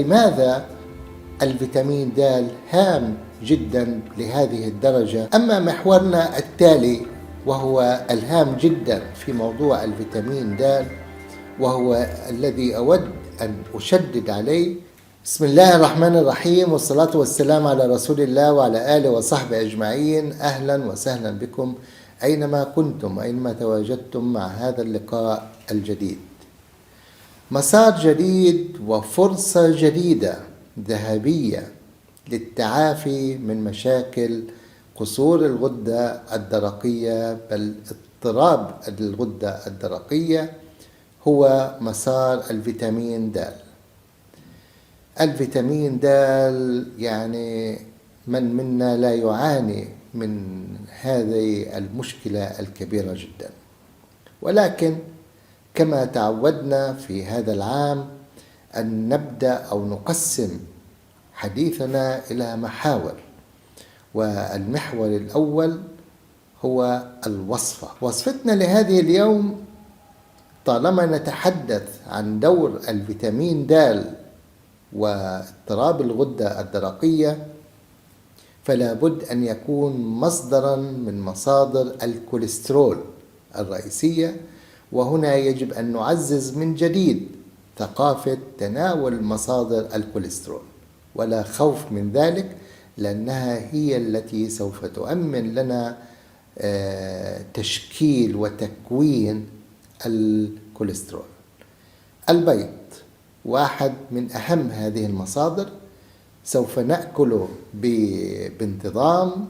لماذا الفيتامين د هام جدا لهذه الدرجة؟ أما محورنا التالي وهو الهام جدا في موضوع الفيتامين د، وهو الذي أود أن أشدد عليه. بسم الله الرحمن الرحيم، والصلاة والسلام على رسول الله وعلى آله وصحبه أجمعين. أهلا وسهلا بكم أينما كنتم، أينما تواجدتم مع هذا اللقاء الجديد. مسار جديد وفرصة جديدة ذهبية للتعافي من مشاكل قصور الغدة الدرقية، بل اضطراب الغدة الدرقية، هو مسار الفيتامين د. الفيتامين د يعني من منا لا يعاني من هذه المشكلة الكبيرة جدا، ولكن كما تعودنا في هذا العام أن نبدأ أو نقسم حديثنا إلى محاور، والمحور الأول هو الوصفة. وصفتنا لهذه اليوم، طالما نتحدث عن دور الفيتامين د واضطراب الغدة الدرقية، فلا بد أن يكون مصدرا من مصادر الكوليسترول الرئيسية. وهنا يجب أن نعزز من جديد ثقافة تناول مصادر الكوليسترول، ولا خوف من ذلك، لأنها هي التي سوف تؤمن لنا تشكيل وتكوين الكوليسترول. البيض واحد من أهم هذه المصادر، سوف نأكله بانتظام،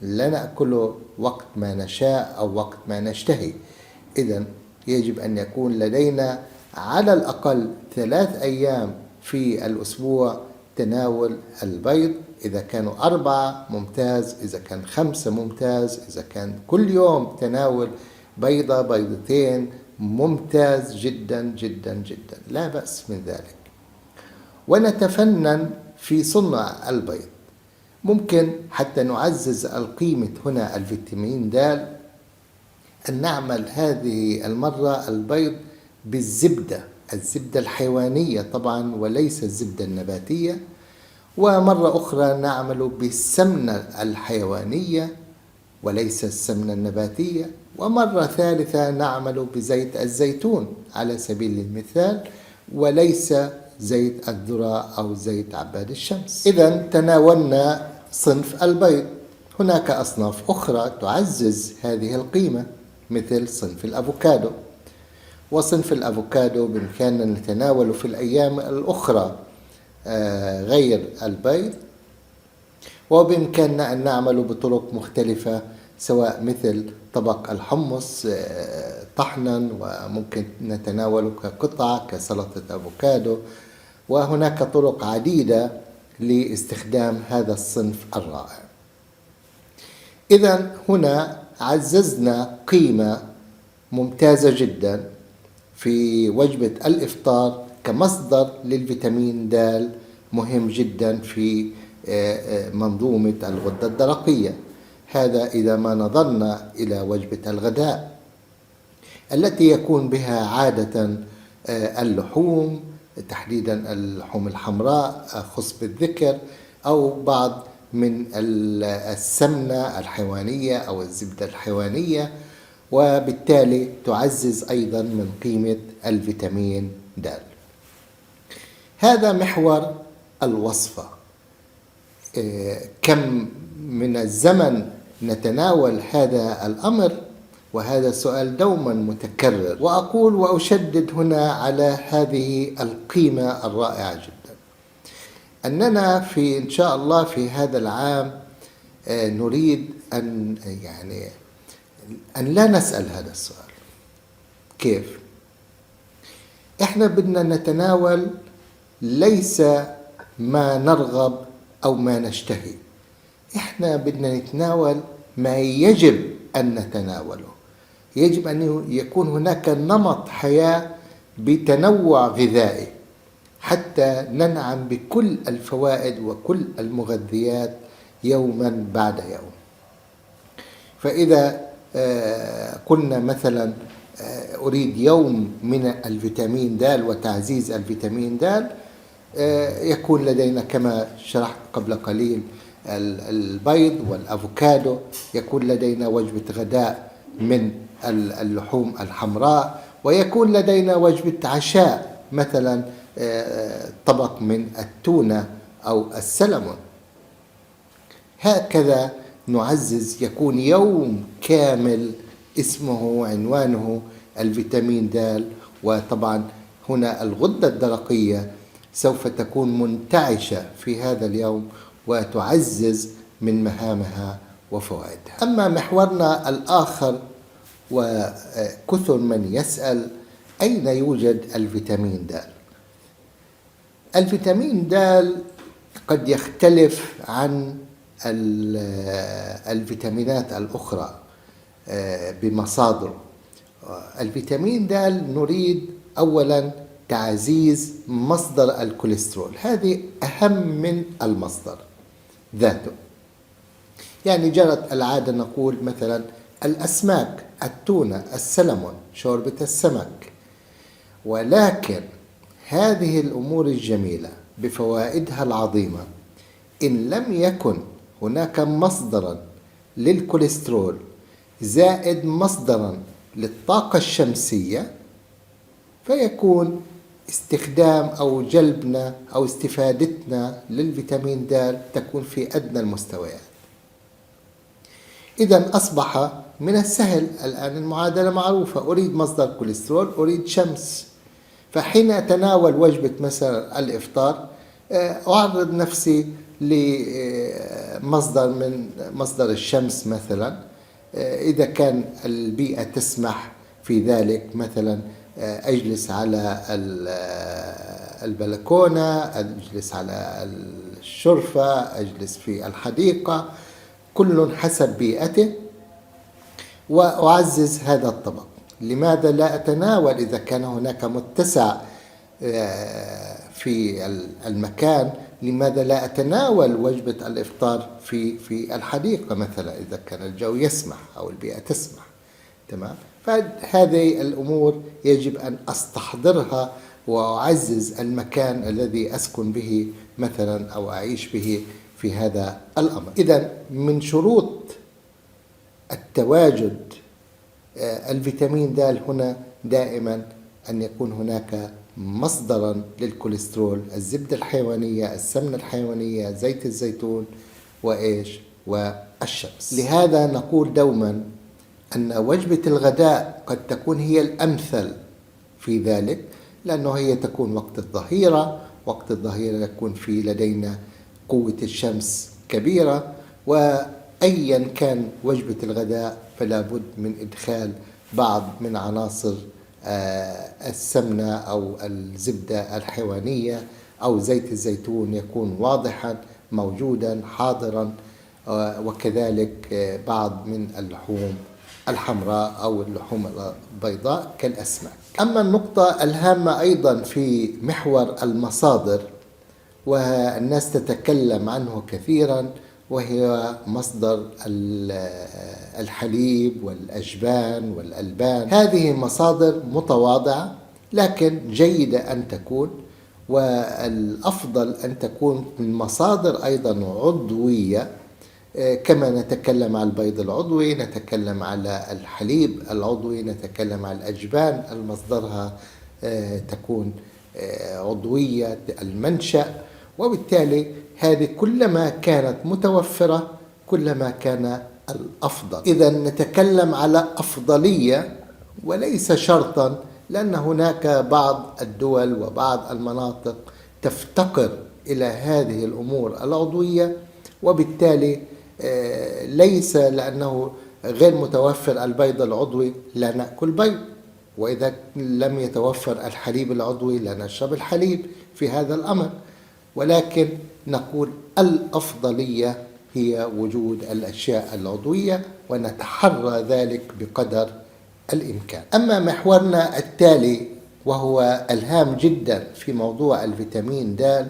لا نأكله وقت ما نشاء أو وقت ما نشتهي. إذن يجب أن يكون لدينا على الأقل 3 أيام في الأسبوع تناول البيض. إذا كانوا 4 ممتاز، إذا كان 5 ممتاز، إذا كان كل يوم تناول بيضة بيضتين ممتاز جدا جدا جدا، لا بأس من ذلك. ونتفنن في صنع البيض. ممكن حتى نعزز القيمة هنا الفيتامين د أن نعمل هذه المرة البيض بالزبدة، الزبدة الحيوانية طبعا وليس الزبدة النباتية، ومرة أخرى نعمل بالسمنة الحيوانية وليس السمنة النباتية، ومرة ثالثة نعمل بزيت الزيتون على سبيل المثال، وليس زيت الذرة أو زيت عباد الشمس. إذن تناولنا صنف البيض. هناك أصناف أخرى تعزز هذه القيمة، مثل صنف الأفوكادو. وصنف الأفوكادو بإمكاننا نتناوله في الأيام الأخرى غير البيض، وبإمكاننا أن نعمله بطرق مختلفة، سواء مثل طبق الحمص طحنا، وممكن نتناوله كقطع كسلطة أفوكادو. وهناك طرق عديدة لاستخدام هذا الصنف الرائع. إذن هنا عززنا قيمة ممتازة جدا في وجبة الإفطار كمصدر للفيتامين د، مهم جدا في منظومة الغدة الدرقية. هذا إذا ما نظرنا إلى وجبة الغداء التي يكون بها عادة اللحوم، تحديدا اللحوم الحمراء خص بالذكر، أو بعض من السمنة الحيوانية أو الزبدة الحيوانية، وبالتالي تعزز أيضا من قيمة الفيتامين د. هذا محور الوصفة. كم من الزمن نتناول هذا الأمر؟ وهذا سؤال دوما متكرر، وأقول وأشدد هنا على هذه القيمة الرائعة جدا، أننا إن شاء الله في هذا العام نريد أن لا نسأل هذا السؤال. كيف؟ إحنا بدنا نتناول ليس ما نرغب أو ما نشتهي، إحنا بدنا نتناول ما يجب أن نتناوله. يجب أن يكون هناك نمط حياة بتنوع غذائي حتى ننعم بكل الفوائد وكل المغذيات يوما بعد يوم. فإذا قلنا مثلا أريد يوم من الفيتامين د وتعزيز الفيتامين د، يكون لدينا كما شرحت قبل قليل البيض والأفوكادو. يكون لدينا وجبة غداء من اللحوم الحمراء، ويكون لدينا وجبة عشاء مثلا طبق من التونة أو السلمون. هكذا نعزز، يكون يوم كامل اسمه عنوانه الفيتامين د. وطبعا هنا الغدة الدرقية سوف تكون منتعشة في هذا اليوم وتعزز من مهامها وفوائدها. أما محورنا الآخر، وكثر من يسأل أين يوجد الفيتامين د؟ الفيتامين د قد يختلف عن الفيتامينات الأخرى بمصادره. الفيتامين د نريد أولا تعزيز مصدر الكوليسترول، هذه أهم من المصدر ذاته. يعني جرت العادة نقول مثلا الأسماك، التونة، السلمون، شوربة السمك، ولكن هذه الأمور الجميلة بفوائدها العظيمة إن لم يكن هناك مصدرا للكوليسترول زائد مصدرا للطاقة الشمسية، فيكون استخدام أو جلبنا أو استفادتنا للفيتامين د تكون في أدنى المستويات. إذن أصبح من السهل الآن، المعادلة معروفة، أريد مصدر كوليسترول، أريد شمس. فحين أتناول وجبة مثلا الإفطار أعرض نفسي لمصدر من مصدر الشمس مثلا، إذا كان البيئة تسمح في ذلك، مثلا أجلس على البلكونة، أجلس على الشرفة، أجلس في الحديقة، كل حسب بيئته، وأعزز هذا الطبق. لماذا لا أتناول إذا كان هناك متسع في المكان؟ لماذا لا أتناول وجبة الإفطار في الحديقة مثلا إذا كان الجو يسمح أو البيئة تسمح؟ تمام. فهذه الأمور يجب أن أستحضرها وأعزز المكان الذي أسكن به مثلا أو أعيش به في هذا الأمر. إذن من شروط التواجد الفيتامين د هنا دائما أن يكون هناك مصدرا للكوليسترول، الزبدة الحيوانية، السمنة الحيوانية، زيت الزيتون، والشمس. لهذا نقول دوما أن وجبة الغداء قد تكون هي الأمثل في ذلك، لأنه هي تكون وقت الظهيرة. وقت الظهيرة يكون في لدينا قوة الشمس كبيرة، وأيا كان وجبة الغداء فلا بد من إدخال بعض من عناصر السمنة أو الزبدة الحيوانية أو زيت الزيتون يكون واضحا موجودا حاضرا، وكذلك بعض من اللحوم الحمراء أو اللحوم البيضاء كالأسماك. أما النقطة الهامة أيضا في محور المصادر، والناس تتكلم عنه كثيرا، وهي مصدر الحليب والأجبان والألبان. هذه مصادر متواضعة لكن جيدة أن تكون، والأفضل أن تكون من مصادر أيضا عضوية، كما نتكلم على البيض العضوي، نتكلم على الحليب العضوي، نتكلم على الأجبان المصدرها تكون عضوية المنشأ. وبالتالي هذه كلما كانت متوفرة كلما كان الأفضل. إذا نتكلم على أفضلية وليس شرطا، لأن هناك بعض الدول وبعض المناطق تفتقر إلى هذه الأمور العضوية، وبالتالي ليس لأنه غير متوفر البيض العضوي لا نأكل بيض، وإذا لم يتوفر الحليب العضوي لا نشرب الحليب في هذا الأمر. ولكن نقول الأفضلية هي وجود الأشياء العضوية، ونتحرى ذلك بقدر الإمكان. أما محورنا التالي وهو الهام جدا في موضوع الفيتامين د،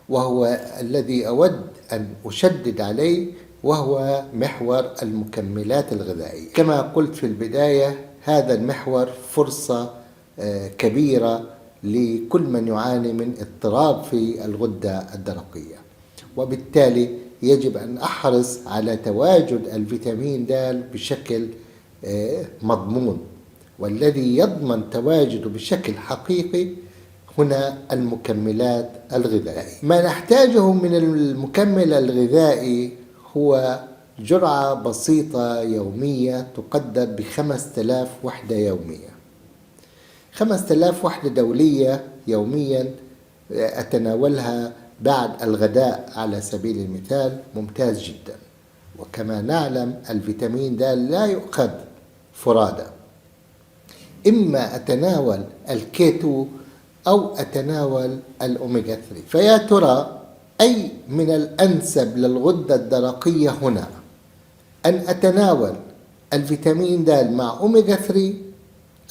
وهو الذي أود أن أشدد عليه، وهو محور المكملات الغذائية. كما قلت في البداية، هذا المحور فرصة كبيرة لكل من يعاني من اضطراب في الغدة الدرقية. وبالتالي يجب أن أحرص على تواجد الفيتامين د بشكل مضمون، والذي يضمن تواجده بشكل حقيقي هنا المكملات الغذائية. ما نحتاجه من المكمل الغذائي هو جرعة بسيطة يومية تقدر ب5000 وحدة يومية. 5000 وحدة دولية يوميا أتناولها بعد الغداء على سبيل المثال ممتاز جدا. وكما نعلم الفيتامين د لا يؤخذ فرادى، إما أتناول الكيتو أو أتناول الأوميجا 3. فيا ترى أي من الأنسب للغدة الدرقية هنا؟ أن أتناول الفيتامين د مع أوميجا 3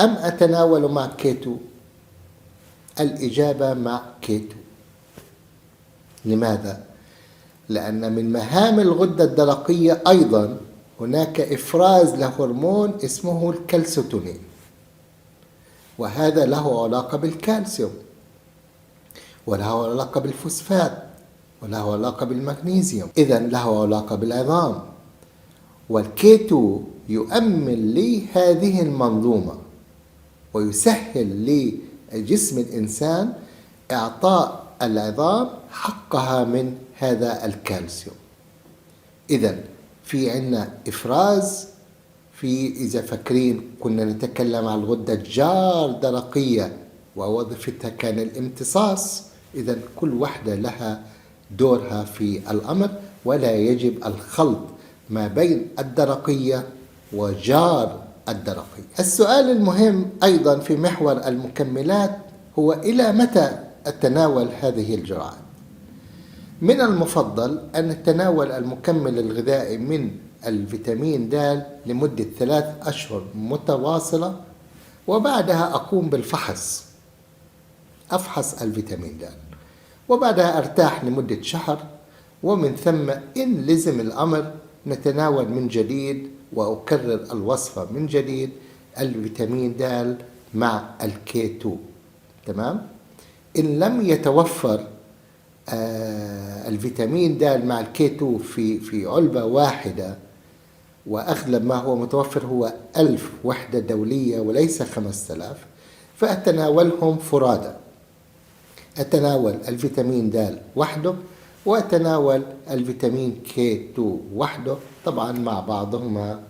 أم أتناول مع كيتو؟ الإجابة مع كيتو. لماذا؟ لأن من مهام الغدة الدرقية أيضا هناك إفراز لهرمون اسمه الكالسيتونين، وهذا له علاقة بالكالسيوم، وله علاقة بالفوسفات، وله علاقة بالمغنيسيوم، إذن له علاقة بالعظام. والكيتو يؤمن لهذه المنظومة ويسهل لجسم الإنسان إعطاء العظام حقها من هذا الكالسيوم. إذن في عنا إفراز، في إذا فاكرين كنا نتكلم عن الغدة الجار درقية ووظيفتها كان الامتصاص. إذن كل واحدة لها دورها في الأمر، ولا يجب الخلط ما بين الدرقية وجار الدرقية. السؤال المهم أيضا في محور المكملات هو إلى متى أتناول هذه الجرعات؟ من المفضل أن نتناول المكمل الغذائي من الفيتامين د لمدة 3 أشهر متواصلة، وبعدها أقوم بالفحص، أفحص الفيتامين د، وبعدها أرتاح لمدة شهر، ومن ثم إن لزم الأمر نتناول من جديد وأكرر الوصفة من جديد الفيتامين د مع الكيتو. تمام؟ إن لم يتوفر الفيتامين د مع الكيتو في علبة واحدة، وأغلب ما هو متوفر هو 1000 وحدة دولية وليس 5000، فأتناولهم فرادى. أتناول الفيتامين د وحده، وأتناول الفيتامين كي2 وحده، طبعا مع بعضهما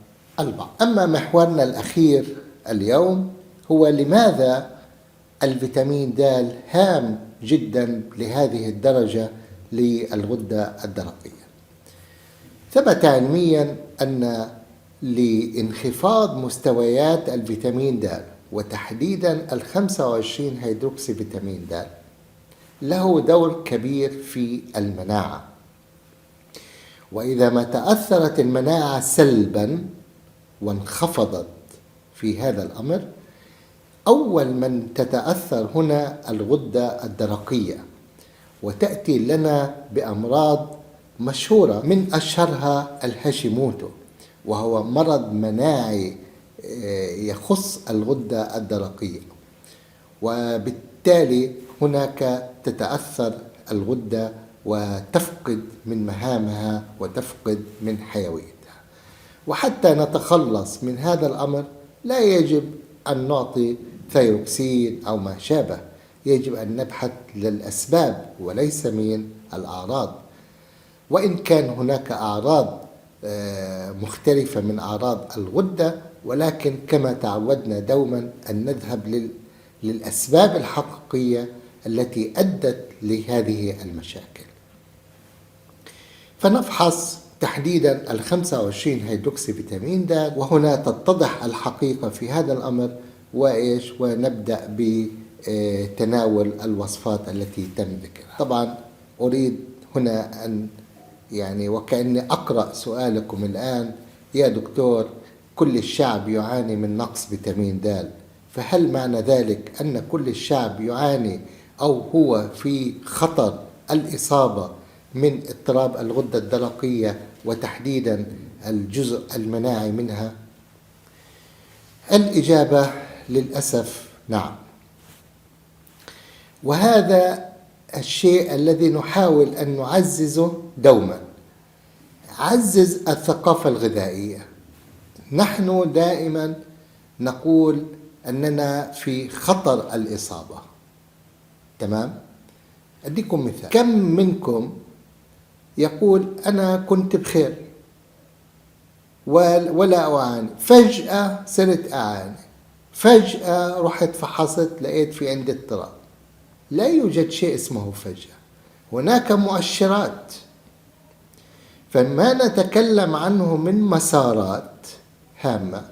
البعض. أما محورنا الأخير اليوم هو لماذا الفيتامين د هام جدا لهذه الدرجة للغدة الدرقية. ثبت علميا أن لانخفاض مستويات الفيتامين د، وتحديدا 25 هيدروكسي فيتامين د، له دور كبير في المناعة. وإذا ما تأثرت المناعة سلبا وانخفضت في هذا الأمر، أول من تتأثر هنا الغدة الدرقية، وتأتي لنا بأمراض مشهورة، من أشهرها الهاشيموتو، وهو مرض مناعي يخص الغدة الدرقية. وبالتالي هناك تتأثر الغدة وتفقد من مهامها وتفقد من حيويتها. وحتى نتخلص من هذا الأمر لا يجب أن نعطي ثيروكسين أو ما شابه، يجب أن نبحث للأسباب وليس من الأعراض. وإن كان هناك أعراض مختلفة من أعراض الغدة، ولكن كما تعودنا دوما أن نذهب للأسباب الحقيقية التي أدت لهذه المشاكل. فنفحص تحديدا 25 هيدروكسي فيتامين د، وهنا تتضح الحقيقة في هذا الأمر، ونبدأ بتناول الوصفات التي تم ذكرها. طبعا أريد هنا أن وكأني أقرأ سؤالكم الآن: يا دكتور، كل الشعب يعاني من نقص فيتامين د، فهل معنى ذلك أن كل الشعب يعاني أو هو في خطر الإصابة من اضطراب الغدة الدرقية وتحديدا الجزء المناعي منها؟ الإجابة للأسف نعم. وهذا الشيء الذي نحاول أن نعززه دوما. عزز الثقافة الغذائية. نحن دائما نقول أننا في خطر الإصابة، تمام؟ أديكم مثال. كم منكم يقول أنا كنت بخير ولا أعاني، فجأة صرت أعاني، فجأة رحت فحصت لقيت في عندي اضطراب. لا يوجد شيء اسمه فجأة، هناك مؤشرات. فما نتكلم عنه من مسارات هامة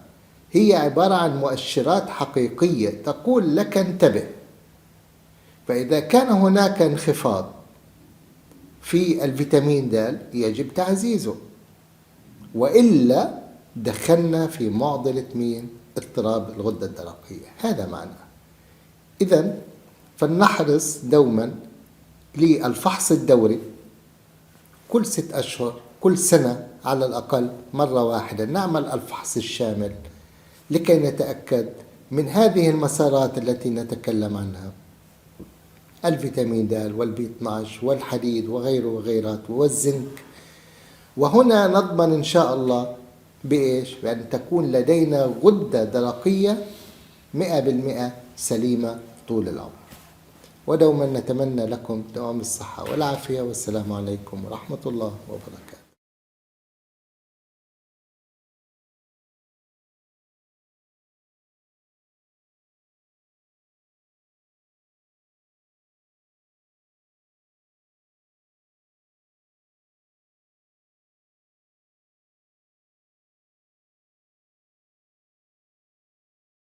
هي عبارة عن مؤشرات حقيقية تقول لك انتبه. فإذا كان هناك انخفاض في الفيتامين د يجب تعزيزه، وإلا دخلنا في معضلة مين؟ اضطراب الغدة الدرقية. هذا معنى. إذن فلنحرص دوما للفحص الدوري كل 6 أشهر، كل سنة على الأقل مرة واحدة نعمل الفحص الشامل لكي نتأكد من هذه المسارات التي نتكلم عنها: الفيتامين د والبي 12 والحديد وغيره وغيرات والزنك. وهنا نضمن إن شاء الله بإيش؟ بأن تكون لدينا غدة درقية 100% سليمة طول العمر. ودوما نتمنى لكم دوام الصحة والعافية، والسلام عليكم ورحمة الله وبركاته.